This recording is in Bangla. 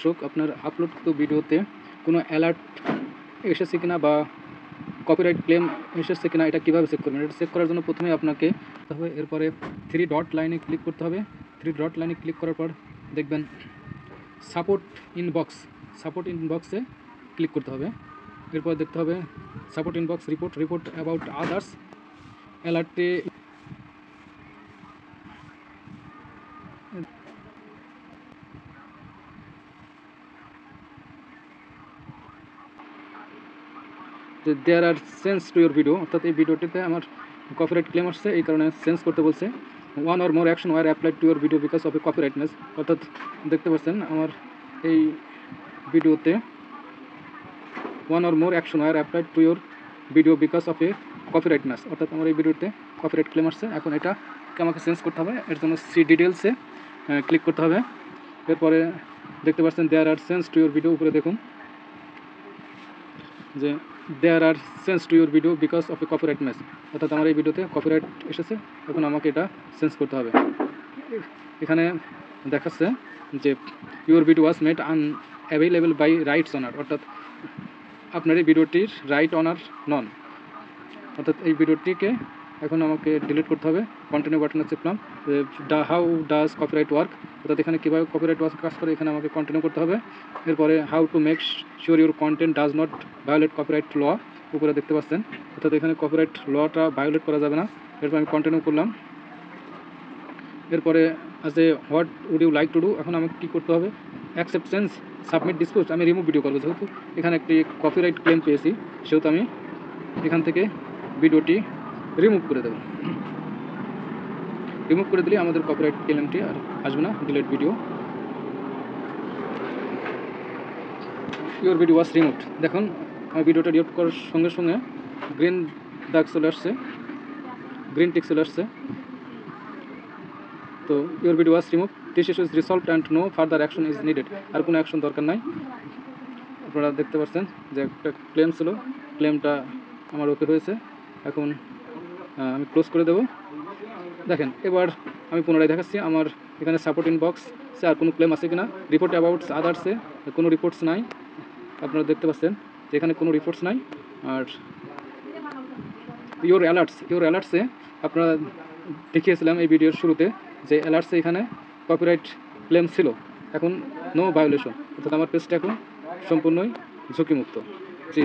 দর্শক আপনার আপলোডকৃত ভিডিওতে কোনো অ্যালার্ট এসেছে কিনা বা কপিরাইট ক্লেম এসেছে কিনা এটা কীভাবে চেক করবেন? এটা চেক করার জন্য প্রথমে আপনাকে তবে এরপরে 3 ডট লাইনে ক্লিক করতে হবে। 3 ডট লাইনে ক্লিক করার পর দেখবেন সাপোর্ট ইনবক্সে ক্লিক করতে হবে। এরপর দেখতে হবে support inbox report about others অ্যালার্টে there are sense to your video, অর্থাৎ এই ভিডিওটিতে আমার কপিরাইট ক্লেম আসছে, এই কারণে সেন্স করতে বলছে। One or more action were applied to your video because of a copyright notice, অর্থাৎ দেখতে পাচ্ছেন আমার এই ভিডিওতে one or more action were applied to your video because of a copyright notice, অর্থাৎ আমার এই ভিডিওতে কপিরাইট ক্লেম আসছে। এখন এটাকে আমাকে চেঞ্জ করতে হবে, এর জন্য সি ডিটেলসে ক্লিক করতে হবে। এরপরে দেখতে পাচ্ছেন there are sense to your video, উপরে দেখুন যে there are sense to your video because of a copyright notice, অর্থাৎ আমার এই ভিডিওতে কপিরাইট এসেছে। এখন আমাকে এটা চেঞ্জ করতে হবে। এখানে দেখাচ্ছে যে your video was made unavailable by rights owner, অর্থাৎ আপনার এই ভিডিওটির রাইট অনার নন, অর্থাৎ এই ভিডিওটিকে এখন আমাকে ডিলিট করতে হবে। কন্টিনিউ বাটনে চেপলাম। হাউ ডাজ কপিরাইট ওয়ার্ক, অর্থাৎ এখানে কীভাবে কপিরাইট ওয়ার্ক কাজ করে এখানে আমাকে কন্টিনিউ করতে হবে। এরপরে how to make sure your content does not violate copyright law, উপরে দেখতে পাচ্ছেন, অর্থাৎ এখানে কপিরাইট লটা ভায়োলেট করা যাবে না। এরপর আমি কন্টিনিউ করলাম। এরপরে আছে what would you like to do, এখন আমাকে কী করতে হবে? অ্যাকসেপ্ট চেঞ্জ সাবমিট ডিসপোজ, আমি রিমুভ ভিডিও করবো, যেহেতু এখানে একটি কপিরাইট ক্লেম পেয়েছি সেহেতু আমি এখান থেকে ভিডিওটি রিমুভ করে দেবো। রিমুভ করে দিলে আমাদের কপিরাইট ক্লেমটি আর আসবে না। Delete video, your video was removed. দেখুন আমি ভিডিওটা ডিলিট করার সঙ্গে সঙ্গে গ্রিন দাগ চলে আসছে, গ্রিন টিক চলে আসছে। তো your video was remove, this issue is resolved and no further action is needed, আর কোনো অ্যাকশন দরকার নাই। আপনারা দেখতে পাচ্ছেন যে একটা ক্লেম ছিল, ক্লেমটা আমার ওকে হয়েছে। এখন আমি ক্লোজ করে দেবো। দেখেন এবার আমি পুনরায় দেখাচ্ছি আমার এখানে সাপোর্ট ইনবক্সে আর কোনো ক্লেম আছে কিনা। রিপোর্ট অ্যাবাউট আদার্সে কোনো রিপোর্টস নাই, আপনারা দেখতে পাচ্ছেন যে এখানে কোনো রিপোর্টস নাই। আর ইউর অ্যালার্টসে আপনারা দেখিয়েছিলাম এই ভিডিওর শুরুতে যে অ্যালার্টসে এখানে কপিরাইট ক্লেম ছিল, এখন নো ভায়োলেশন, অর্থাৎ আমার পেজটা এখন সম্পূর্ণই ঝুঁকিমুক্ত। জি।